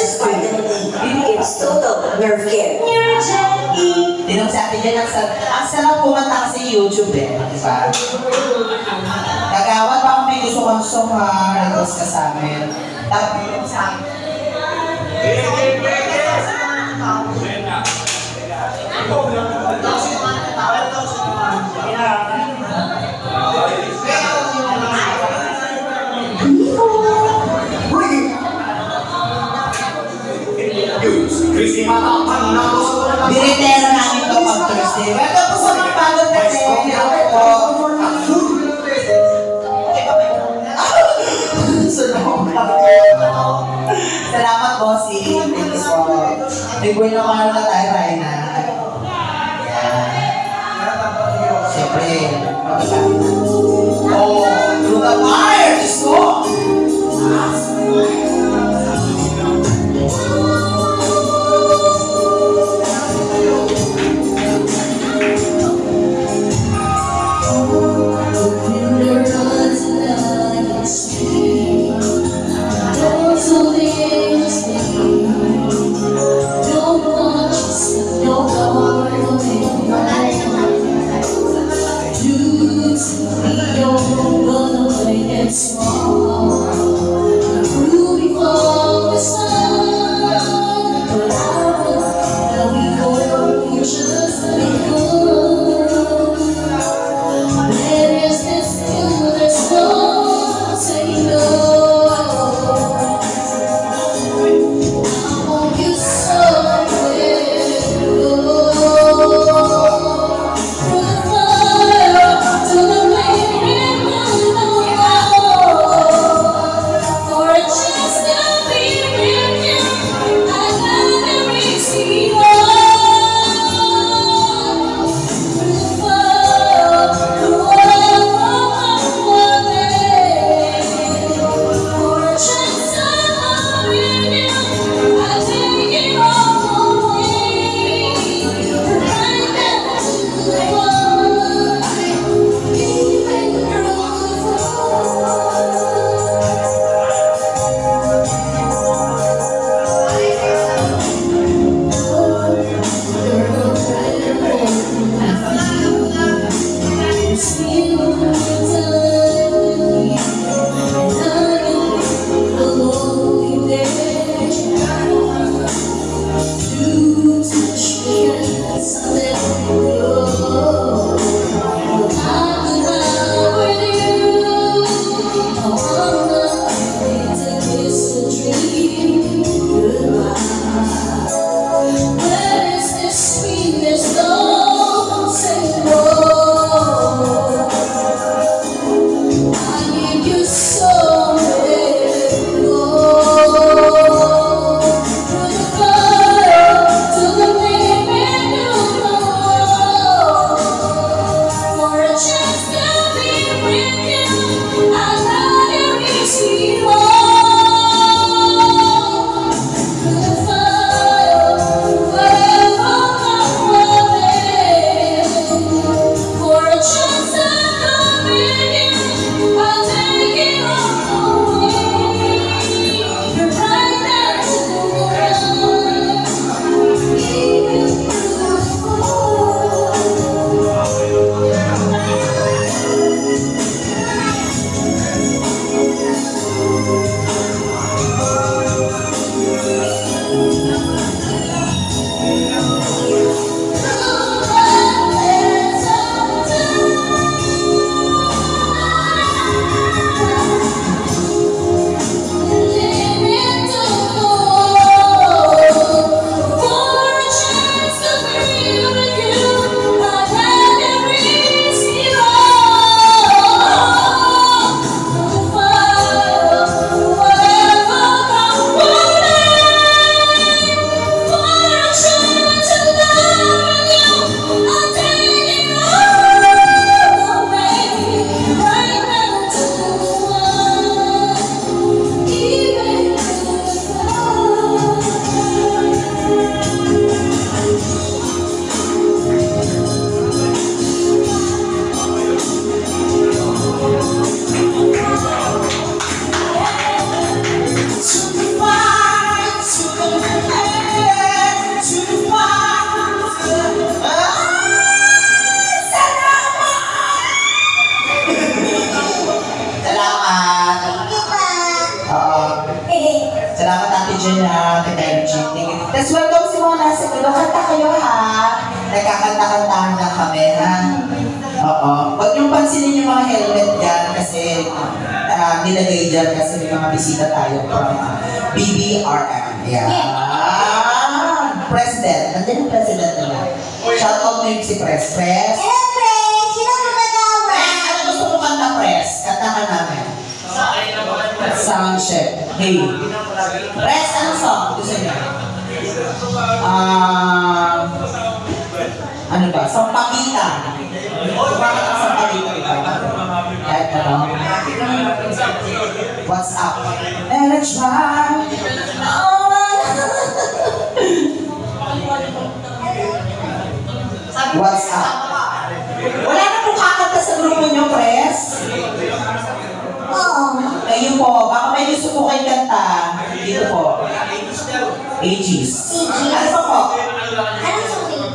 is vitamin A. It gives total nerve care. Tinong sa atin dyan, ang sarap kumanta kasi YouTube eh, di ba? Kagawad, baka may gusto kong song ha, request ka sa amin. Tapos sa akin. Binitera namin ito pag Thursday. Welcome po sa mga bagong kasi. Salamat, Bossy. Thank you po. May buhay na kano na tayo, Raina. Siyempre, magsasabi na. Oh, through the fire! Diyos ko! Salamat Ate Jenna, Ate Energy. Tapos welcome si mga nasa kilo. Kanta kayo ha. Nagkakanta-kantahan lang kami ha. Oo. Huwag niyong pansinin yung mga helmet dyan kasi nilagay dyan kasi may mga bisita tayo from BBRM. Yeah. President. Nandiyan yung president nila. Shout out mo yung si Pres. Pres. Hello, Pres! Sino mo nagawa? Ano gusto mo kanta, Pres? Kanta ka namin. Sound check. Hey. Pres, anong song gusto niyo? Ano ba? Sampagitan. Bakit ang sampagitan ito? Kahit ano? What's up? And I try. What's up? Wala na pong kakanta sa grupo niyo, Pres? Oo. Kayo po, baka may gusto po kayo kanta. Dito po. Aegis. Ano pa po? Anong sabihin?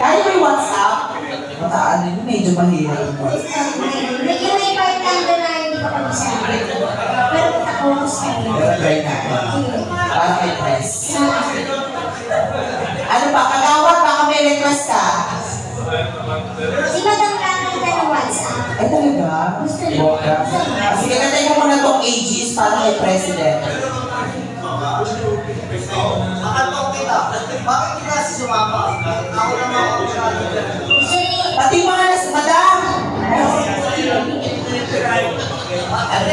Kaya may WhatsApp? Mataan din, medyo mahirap. Medyo may part lang doon na hindi ko kabisa. Pero ako sa'yo. Pero try natin. Para kay Pres. Ano pa? Kagawad, baka may request ka? Si Madam kakanta ng WhatsApp. Ay talaga? Gusto niyo? Boka. Sige, katay ko muna itong Aegis para kay President. Bakit hindi kasi sumama? Ako naman ako Gusto niyo? Pati mga nas, Madam! Ano ba?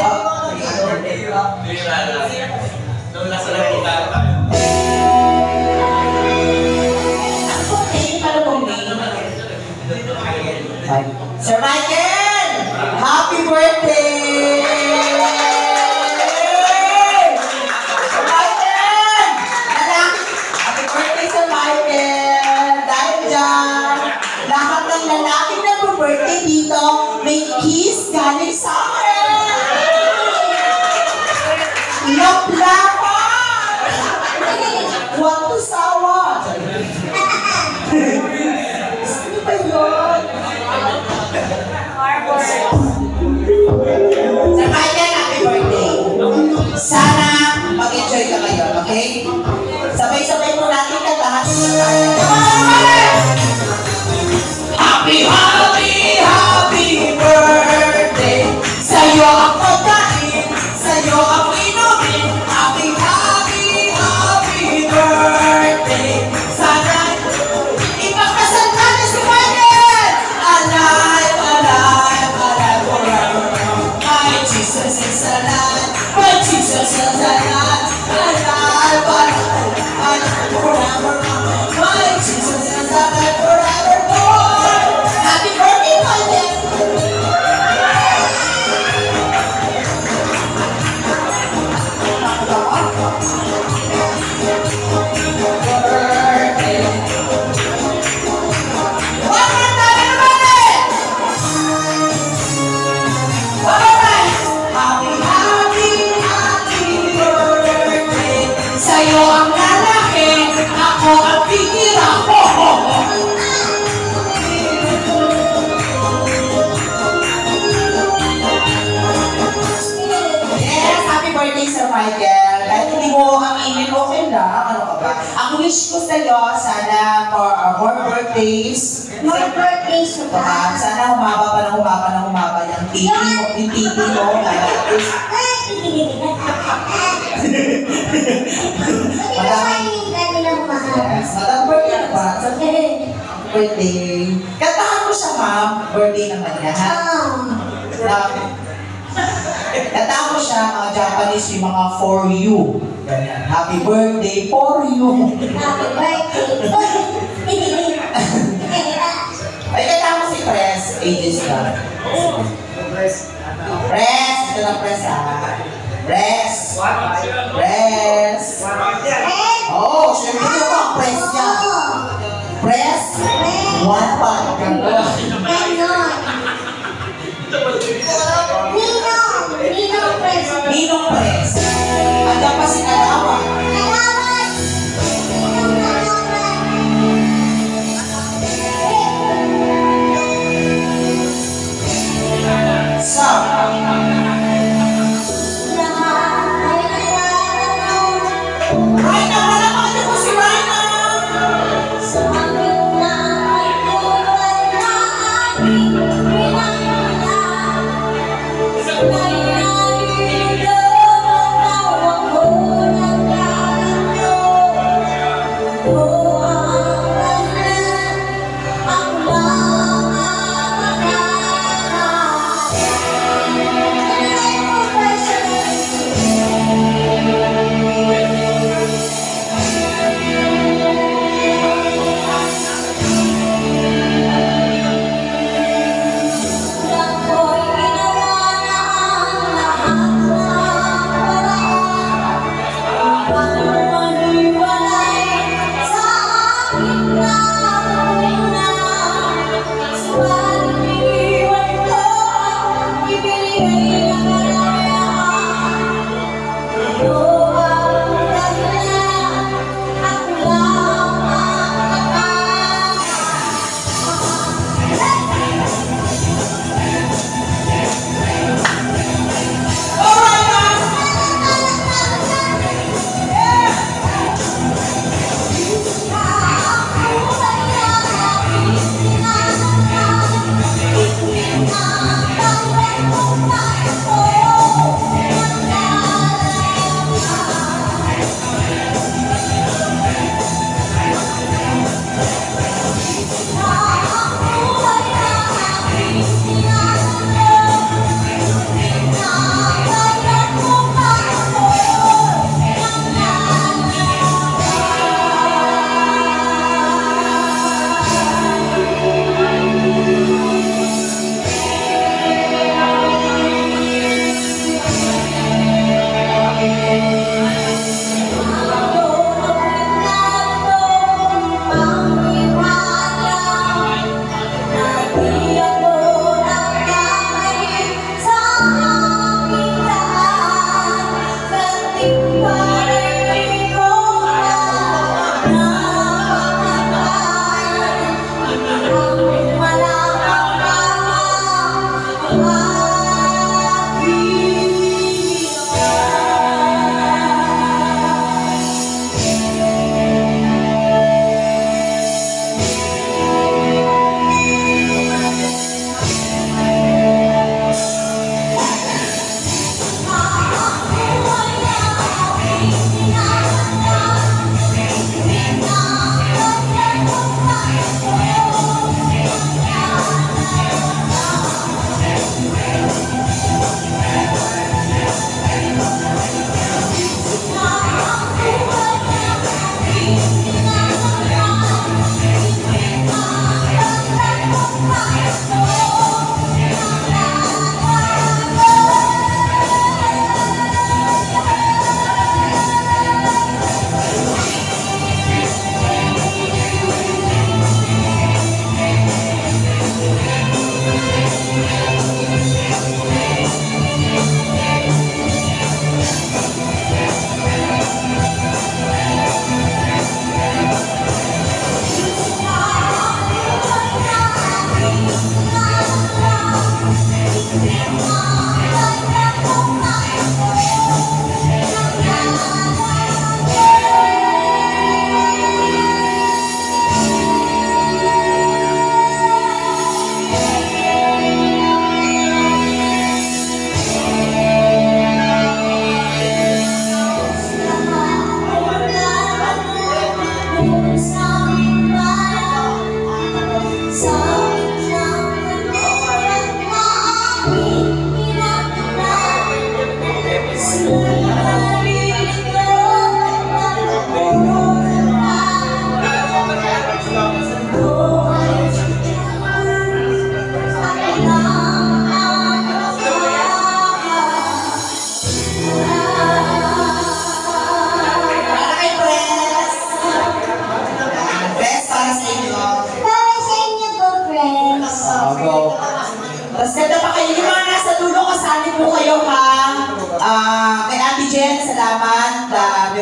Ano pong name? Sir Michael! Happy birthday! Sir Michael! Anak, happy birthday, Sir Michael! Dahil dyan, lahat ng lalaking nag-birthday dito, may kiss galing sa akin! Laplapan! Huwag to sawa! Ano ba yun? Sir Michael, happy birthday! Sana mag-enjoy ka ngayon, okay? Sabay-sabay po natin kantahan sa tayo. Happy, happy, happy birthday! Sa'yo ang pagkain, sa'yo ang inumin. Happy, happy, happy birthday! Sana ipagkasal natin si Michael! Alive, alive, alive forever. My Jesus is alive. My Jesus is alive. Alive, alive, alive forever. My Jesus is alive forevermore. Happy birthday, Michael! Birthday. One more time, everybody! One more time! Happy, happy, happy birthday! Sa'yo ang lalaki, ako ang titira ko! Yes, happy birthday, Sir Michael. Kahit hindi mo aminin, okay lang. Ano ka ba? Ang wish ko sa'yo, sana for more birthdays. More birthdays ko pa. Sana humaba pa ng humaba ng humaba yung titi mo. Yung titi mo. Ay, madami yung kanilang mahal. Yes, madam birthday ba? Sa birthday. Kantahan mo siya, ma'am. Birthday naman niya, ha? Kantahan mo siya, mga Japanese, yung mga for you. Ganyan. Happy birthday for you. Happy birthday. Ay, kantahan mo si Pres. Ages ka. Pres, ito na Pres, ha? Pres. Pres. Oh, syempre yung mga Pres niya. Pres. One part. Ganon. Ninong President. Ninong Pres. Andiyan pa si Kalawa. Alamat! Ninong Alamat. Sa Rina, wala pa kasi po si Rina!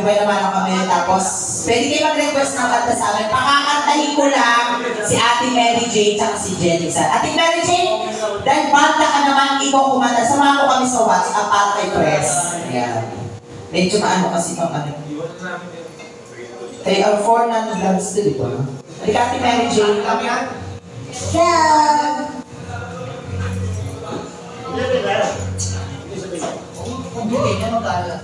May naman ang kami. Tapos, pwede kayo mag-request ng kanta sa amin. Pakakantahin ko lang si Ate Mary Jane at si Jenny San. Ate Mary Jane, dahil banda ka naman, ikaw kumanta. Samahan ko kami sa WhatsApp para kay Press. Ayan. Medyo maano kasi itong ano. 3 or 4 non-vlogs to, di ba? Halika, Ate Mary Jane. Yeah. Kung bigay niya, magkala.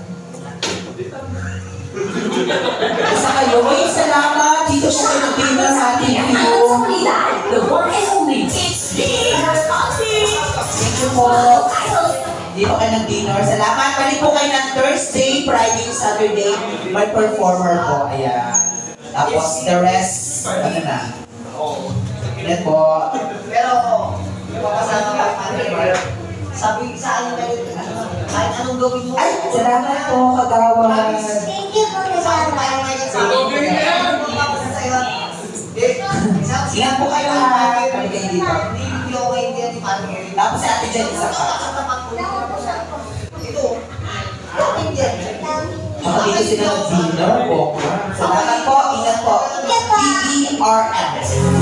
Isa kayo, uy, salamat. Dito siya kayo nag-dinner sa ating video. The one and only. It's me, Thank you po. Dito kayo nag-dinner. Salamat. Balik po kayo ng Thursday, Friday, Saturday. May performer po. Ayan. Tapos, the rest, ano na. Yan po. Pero, papasama ka natin. Sabi sa akin na rin, kahit anong gawin mo. Ay, salamat po, kagawan. Thank you po, Sabi tayo Kasama. ngayon sa akin. Ingat po kayo ha. Balik kayo dito. Hindi ako maintindihan ni Parang Eric. Tapos si Ate Jen, isa pa. Ito. Maintindihan. Tsaka dito sila nag-dinner po. Salamat po, ingat po. Ingat po. DDRM.